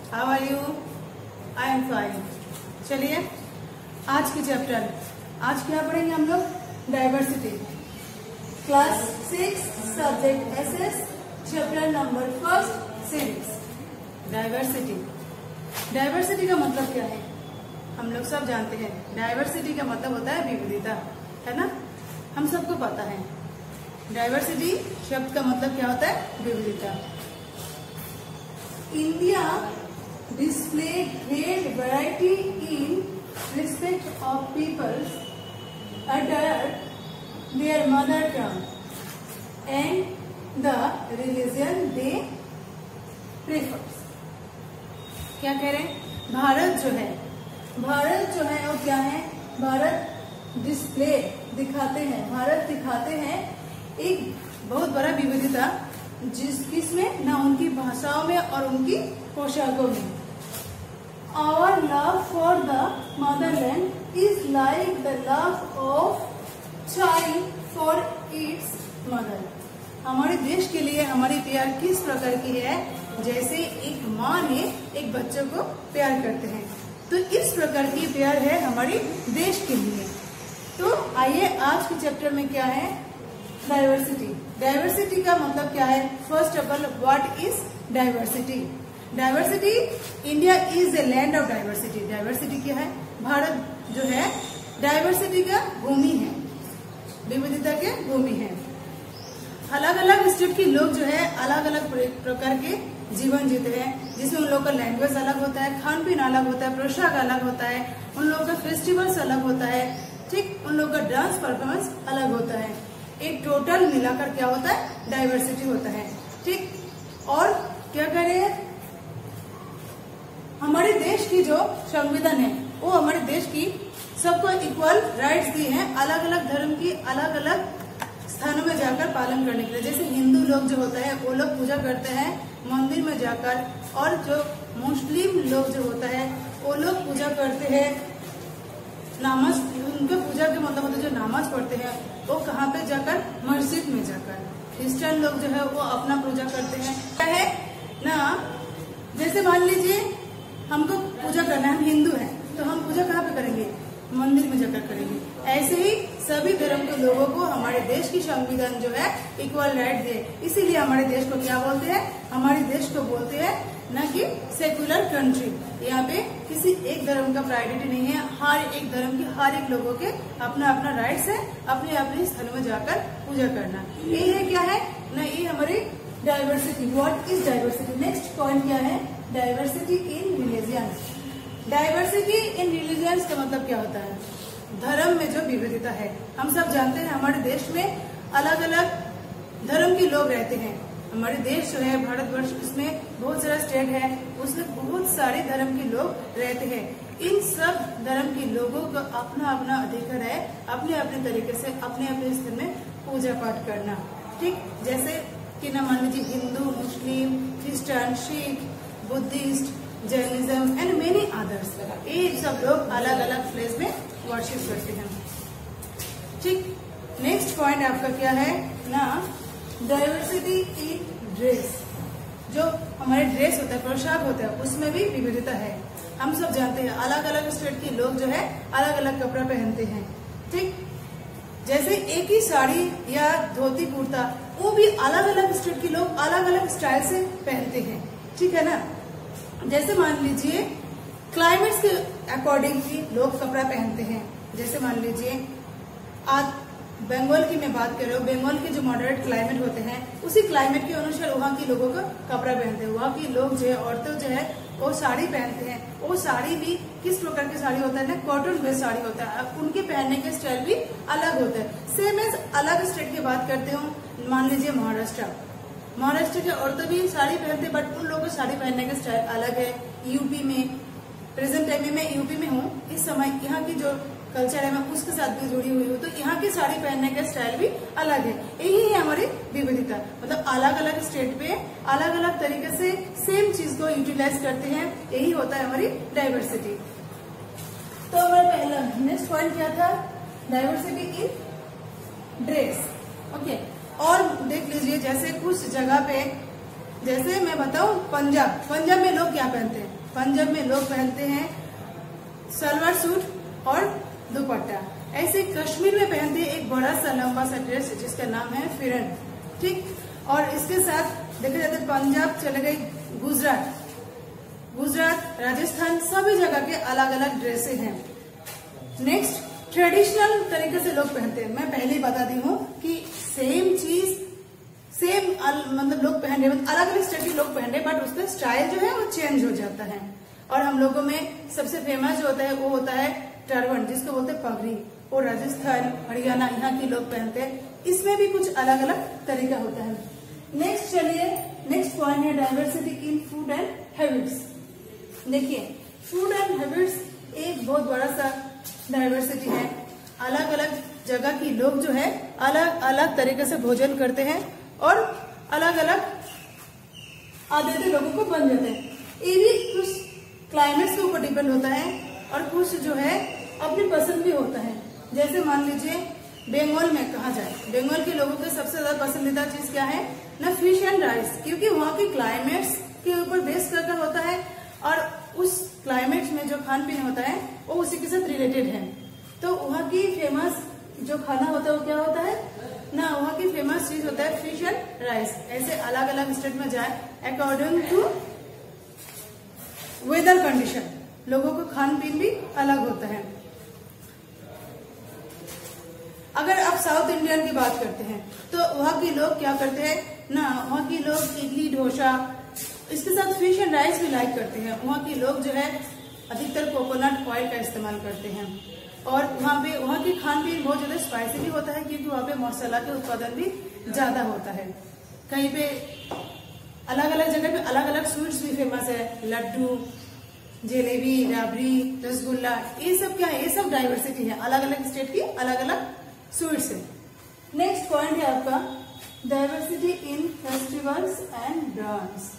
How are you? I am fine. चलिए आज की चैप्टर, आज क्या पढ़ेंगे हम लोग? Diversity. Class 6 subject SS, chapter number 1 civics. Diversity, diversity का मतलब क्या है? हम लोग सब जानते हैं डाइवर्सिटी का मतलब होता है विविधता, है ना? हम सबको पता है डाइवर्सिटी शब्द का मतलब क्या होता है? विविधता। India display great variety in respect of peoples other their mother tongue and the religion they prefers. क्या कह रहे हैं? भारत जो है वो क्या है? भारत डिस्प्ले दिखाते हैं, भारत दिखाते हैं एक बहुत बड़ा विविधता, किसमें? ना उनकी भाषाओं में और उनकी पोशाकों में। Our love for the motherland is like the love of child for its mother। हमारे देश के लिए हमारी प्यार किस प्रकार की है? जैसे एक माँ ने एक बच्चे को प्यार करते हैं, तो इस प्रकार की प्यार है हमारी देश के लिए। तो आइए आज के चैप्टर में क्या है? डाइवर्सिटी। डाइवर्सिटी का मतलब क्या है? First of all, what is diversity? Diversity, India is a land of diversity. Diversity क्या है? भारत जो है डाइवर्सिटी का भूमि है, विविधता के भूमि है। अलग अलग स्टेट के लोग जो है अलग अलग प्रकार के जीवन जीते हैं, जिसमें उन लोगों का लैंग्वेज अलग होता है, खान पीन अलग होता है, पोशाक अलग होता है, उन लोगों का फेस्टिवल्स अलग होता है, ठीक, उन लोगों का डांस परफॉर्मेंस अलग होता है। एक टोटल मिलाकर क्या होता है? डाइवर्सिटी होता है, ठीक। और क्या कह रहे हैं? हमारे देश की जो संविधान है वो हमारे देश की सबको इक्वल राइट्स दी हैं, अलग अलग धर्म की अलग अलग स्थानों में जाकर पालन करने के लिए। जैसे हिंदू लोग जो होता है वो लोग पूजा करते हैं मंदिर में जाकर, और जो मुस्लिम लोग जो होता है वो लोग पूजा करते हैं नमाज। उनके पूजा के मतलब होता है जो नमाज पढ़ते हैं वो कहाँ पे जाकर? मस्जिद में जाकर। क्रिश्चियन लोग जो है वो अपना पूजा करते हैं, क्या है ना? जैसे मान लीजिए हमको पूजा करना है, हम हिंदू हैं तो हम पूजा कहाँ पे करेंगे? मंदिर में जाकर करेंगे। ऐसे ही सभी धर्म के लोगों को हमारे देश की संविधान जो है इक्वल राइट दे, इसीलिए हमारे देश को क्या बोलते हैं? हमारे देश को बोलते हैं न कि सेकुलर कंट्री। यहाँ पे किसी एक धर्म का प्रायोरिटी नहीं है, हर एक धर्म के हर एक लोगों के अपना अपना राइट्स है अपने अपने स्थल में जाकर पूजा करना। ये है क्या है ना? ये हमारी diversity. What is diversity? Next point क्या है? Diversity in religions. Diversity in religions का मतलब क्या होता है? धर्म में जो विविधता है। हम सब जानते हैं हमारे देश में अलग अलग धर्म के लोग रहते हैं। हमारे देश जो है भारतवर्ष, इसमें बहुत सारा स्टेट है, उसमें बहुत सारे धर्म के लोग रहते हैं। इन सब धर्म के लोगों का अपना अपना अधिकार है अपने अपने तरीके से अपने अपने स्थल में पूजा पाठ करना, ठीक। जैसे कि ना मान लीजिए Hindu, Muslim, Christian, Sikh, Buddhist, Jainism and many others, ये सब लोग अलग अलग प्लेस में वर्शिप करते हैं, ठीक। नेक्स्ट पॉइंट आपका क्या है ना? Diversity in dress. जो हमारे ड्रेस होता है, पोशाक होता है, उसमें भी विविधता है। हम सब जानते हैं अलग अलग स्टेट के लोग जो है अलग अलग कपड़ा पहनते हैं, ठीक। जैसे एक ही साड़ी या धोती कुर्ता, वो भी अलग अलग स्टेट के लोग अलग अलग स्टाइल से पहनते हैं, ठीक है ना। जैसे मान लीजिए क्लाइमेट्स के अकॉर्डिंग भी लोग कपड़ा पहनते हैं। जैसे मान लीजिए आज बंगाल की मैं बात कर रही हूँ, बंगाल के जो मॉडरेट क्लाइमेट होते हैं उसी क्लाइमेट के अनुसार वहाँ के लोगों का कपड़ा पहनते हैं। वहाँ के लोग जो है, औरतें जो है वो साड़ी पहनते हैं। वो साड़ी भी किस प्रकार की साड़ी होता है ना? कॉटन बेस्ड साड़ी होता है। उनके पहनने के स्टाइल भी अलग होता है। सेम एज अलग स्टेट की बात करते हो, मान लीजिए महाराष्ट्र के औरतें भी साड़ी पहनते हैं, बट उन लोगों को साड़ी पहनने का स्टाइल अलग है। यूपी में प्रेजेंट टाइम में मैं यूपी में हूँ, इस समय यहाँ की जो कल्चर है मैं उसके साथ भी जुड़ी हुई हूँ, तो यहाँ की साड़ी पहनने का स्टाइल भी अलग है। यही है हमारी विविधता, मतलब अलग अलग स्टेट पे अलग अलग तरीके से सेम चीज को यूटिलाइज करते हैं, यही होता है हमारी डाइवर्सिटी। तो हमारा पहला नेक्स्ट पॉइंट क्या था? Diversity in dress, okay. और देख लीजिए जैसे कुछ जगह पे जैसे मैं बताऊं पंजाब में लोग क्या पहनते हैं? पंजाब में लोग पहनते हैं सलवार सूट और दुपट्टा। ऐसे कश्मीर में पहनते हैं एक बड़ा सा लंबा सा ड्रेस जिसका नाम है फिरन, ठीक। और इसके साथ देखा जाता है पंजाब चले गए गुजरात, राजस्थान, सभी जगह के अलग अलग ड्रेसें हैं। नेक्स्ट, ट्रेडिशनल तरीके से लोग पहनते हैं। मैं पहले ही बता दी हूँ कि सेम चीज मतलब लोग पहन रहे, मतलब अलग अलग स्टेट के लोग पहन रहे, बट उसका स्टाइल जो है वो चेंज हो जाता है। और हम लोगों में सबसे फेमस जो होता है वो होता है टर्बन, जिसको बोलते हैं पगड़ी। और राजस्थान, हरियाणा, यहाँ के लोग पहनते हैं। इसमें भी कुछ अलग अलग तरीका होता है। नेक्स्ट चलिए, नेक्स्ट पॉइंट है diversity in food and habits. देखिए, फूड एंड हैबिट्स एक बहुत बड़ा सा डाइवर्सिटी है। अलग अलग जगह की लोग जो है अलग अलग तरीके से भोजन करते हैं और अलग अलग आदतें लोगों को बन जाते हैं। ये भी कुछ क्लाइमेट के ऊपर डिपेंड होता है और कुछ जो है अपनी पसंद भी होता है। जैसे मान लीजिए बंगाल में कहा जाए, बंगाल के लोगों के सबसे ज्यादा पसंदीदा चीज क्या है ना, फिश एंड राइस, क्योंकि वहाँ के क्लाइमेट्स के ऊपर बेस करकर होता है और उस क्लाइमेट में जो खान पीन होता है वो उसी के साथ रिलेटेड है। तो वहाँ की फेमस जो खाना होता है वो क्या होता है ना, वहाँ की फेमस चीज होता है फिश एंड राइस। ऐसे अलग अलग स्टेट में जाए अकॉर्डिंग टू वेदर कंडीशन लोगों को खान पीन भी अलग होता है। अगर आप साउथ इंडियन की बात करते हैं तो वहाँ के लोग क्या करते हैं ना, वहाँ के लोग इडली डोसा, इसके साथ फिश एंड राइस भी लाइक करते हैं। वहाँ के लोग जो है अधिकतर कोकोनट ऑयल का इस्तेमाल करते हैं और वहाँ की खान पीन बहुत ज्यादा स्पाइसी भी होता है, क्योंकि वहाँ पे मसाला के उत्पादन भी ज्यादा होता है। कहीं पे अलग अलग जगह पे अलग अलग स्वीट्स भी फेमस है, लड्डू, जलेबी, राबड़ी, रसगुल्ला, ये सब क्या है, ये सब डाइवर्सिटी है, अलग अलग स्टेट की अलग अलग स्वीट्स है। नेक्स्ट पॉइंट है आपका diversity in festivals and dance.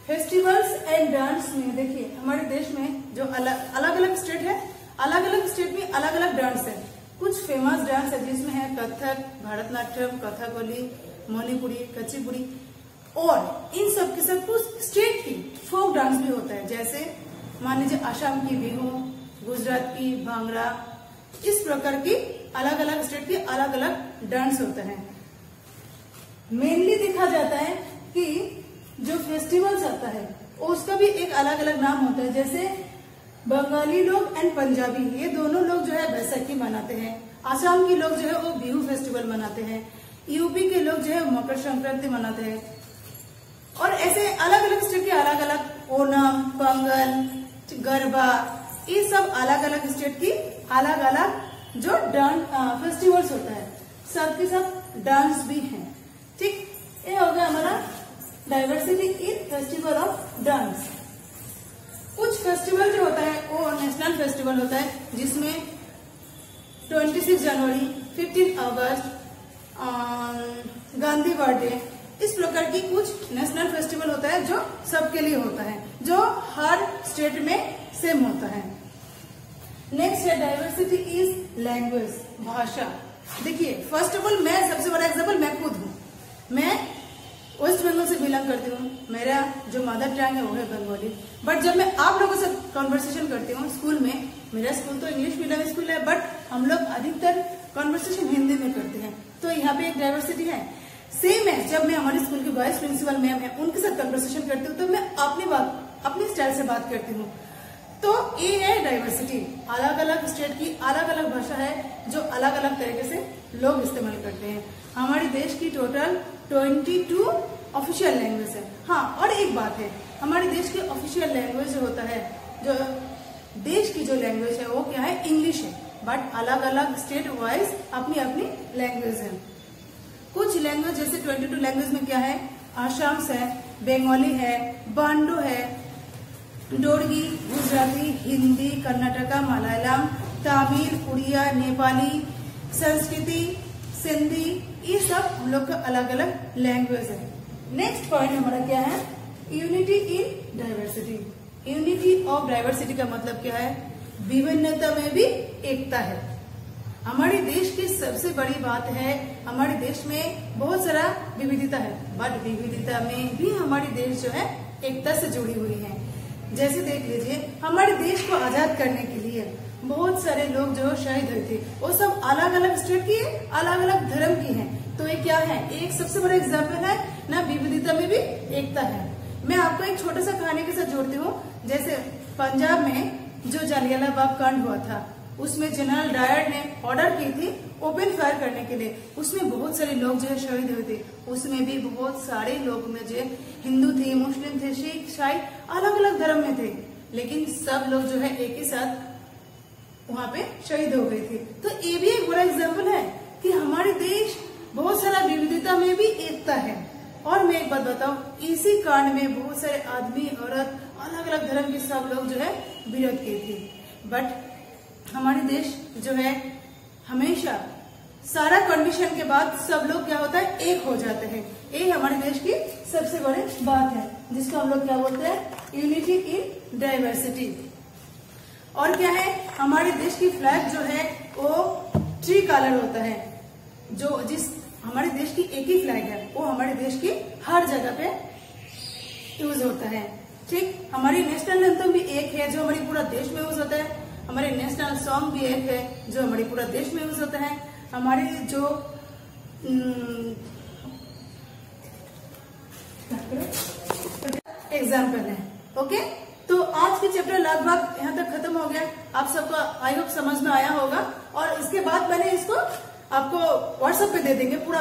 Festivals and dance में देखिए हमारे देश में जो अलग अलग स्टेट है, अलग अलग स्टेट में अलग अलग डांस है। कुछ फेमस डांस है जिसमें है कथक, भारतनाट्यम, कथकली, मणिपुरी, कुचिपुड़ी, और इन सब के सब कुछ स्टेट की फोक डांस भी होता है। जैसे मान लीजिए आसाम की बिहू, गुजरात की भांगड़ा, इस प्रकार की अलग अलग स्टेट के अलग अलग डांस होता है। मेनली देखा जाता है कि जो फेस्टिवल्स आता है उसका भी एक अलग अलग नाम होता है। जैसे बंगाली लोग एंड पंजाबी, ये दोनों लोग जो है बैसाखी मनाते हैं। आसाम के लोग जो है वो बिहू फेस्टिवल मनाते हैं। यूपी के लोग जो है मकर संक्रांति मनाते हैं। और ऐसे अलग अलग स्टेट के अलग अलग ओणम, पोंगल, गरबा, ये सब अलग अलग स्टेट की अलग अलग जो डांस फेस्टिवल्स होता है, सबके सब डांस भी हैं। ठीक, ये हो गया हमारा diversity in festival of dance. कुछ फेस्टिवल जो होता है वो नेशनल फेस्टिवल होता है, जिसमें 26 जनवरी, 15 अगस्त, गांधी बर्थडे, इस प्रकार की कुछ नेशनल फेस्टिवल होता है जो सबके लिए होता है, जो हर स्टेट में सेम होता है। नेक्स्ट है डाइवर्सिटी इज लैंग्वेज, भाषा। देखिए फर्स्ट ऑफ ऑल मैं सबसे बड़ा एग्जाम्पल मैं खुद हूँ। मैं वेस्ट बंगाल से बिलोंग करती हूँ, मेरा जो मदर टंग है वो है बंगाली। बट जब मैं आप लोगों से कॉन्वर्सेशन करती हूँ स्कूल में, मेरा स्कूल तो इंग्लिश मीडियम स्कूल है, बट हम लोग अधिकतर कॉन्वर्सेशन हिंदी में करते हैं, तो यहाँ पे एक डाइवर्सिटी है। सेम है जब मैं हमारे स्कूल की वाइस प्रिंसिपल मैम है उनके साथ कन्वर्सेशन करती हूँ तो मैं अपनी स्टाइल से बात करती हूँ। तो ये है डाइवर्सिटी, अलग अलग स्टेट की अलग अलग भाषा है जो अलग अलग तरीके से लोग इस्तेमाल करते हैं। हमारे देश की टोटल 22 ऑफिशियल लैंग्वेज है। हाँ, और एक बात है, हमारे देश की ऑफिशियल लैंग्वेज जो होता है, जो देश की जो लैंग्वेज है वो क्या है, इंग्लिश है। बट अलग अलग स्टेट वाइज अपनी अपनी लैंग्वेज है। कुछ लैंग्वेज जैसे 22 लैंग्वेज में क्या है, आसाम है, बंगाली है, बांडो है, डोगरी, गुजराती, हिंदी, कर्नाटका, मलयालम, तमिल, उड़िया, नेपाली, संस्कृति, सिंधी, ये सब हम लोग का अलग अलग लैंग्वेज है। नेक्स्ट पॉइंट हमारा क्या है, unity in diversity. Unity of diversity का मतलब क्या है, विभिन्नता में भी एकता है। हमारे देश की सबसे बड़ी बात है, हमारे देश में बहुत सारा विविधता है, बट विविधता में भी हमारे देश जो है एकता से जुड़ी हुई है। जैसे देख लीजिए, हमारे देश को आजाद करने के लिए बहुत सारे लोग जो शहीद हुए थे, वो सब अलग अलग स्टेट की, अलग अलग धर्म की हैं। तो ये क्या है, एक सबसे बड़ा एग्जाम्पल है ना, विविधता में भी एकता है। मैं आपको एक छोटा सा कहानी के साथ जोड़ती हूँ। जैसे पंजाब में जो जलियांवाला बाग कांड हुआ था, उसमें जनरल डायर ने ऑर्डर की थी ओपन फायर करने के लिए। उसमें बहुत सारे लोग जो है शहीद हुए थे। उसमें भी बहुत सारे लोग में जो हिंदू थे, मुस्लिम थे, सिख, ईसाई, अलग अलग धर्म में थे, लेकिन सब लोग जो है एक ही साथ वहां पे शहीद हो गए थे। तो ये भी एक बड़ा एग्जाम्पल है कि हमारे देश बहुत सारा विविधता में भी एकता है। और मैं एक बात बताऊं, इसी कांड में बहुत सारे आदमी, औरत, अलग अलग धर्म के सब लोग जो है विरोध किए थे। बट हमारे देश जो है हमेशा सारा कंडीशन के बाद सब लोग क्या होता है, एक हो जाते हैं। ये हमारे देश की सबसे बड़ी बात है, जिसको हम लोग क्या बोलते हैं, यूनिटी इन डाइवर्सिटी। और क्या है, हमारे देश की फ्लैग जो है वो ट्री कलर होता है। हमारे देश की एक ही फ्लैग है, वो हमारे देश की हर जगह पे यूज होता है। ठीक, हमारी नेशनल एंथम भी एक है जो हमारी पूरा देश में यूज होता है। हमारे नेशनल सॉन्ग भी एक है जो हमारे पूरा देश में यूज होता है। हमारे जो एग्जाम्पल है। ओके, तो आज के चैप्टर लगभग यहाँ तक खत्म हो गया। आप सबको आई होप समझ में आया होगा। और इसके बाद मैंने इसको आपको व्हाट्सएप पे दे देंगे, पूरा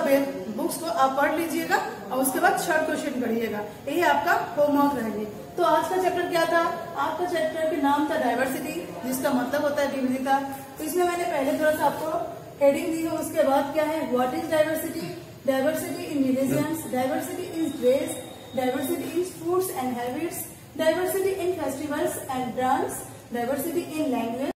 बुक्स को आप पढ़ लीजिएगा और उसके बाद शॉर्ट क्वेश्चन पढ़िएगा। यही आपका होमवर्क रहेगी। तो आज का चैप्टर क्या था, आपका चैप्टर का नाम था डाइवर्सिटी, जिसका मतलब होता है विविधता। तो इसमें मैंने पहले थोड़ा सा आपको हेडिंग दी है। उसके बाद क्या है, what is diversity, diversity in religions, diversity in dress, diversity in foods and habits, diversity in festivals and dance, diversity in language.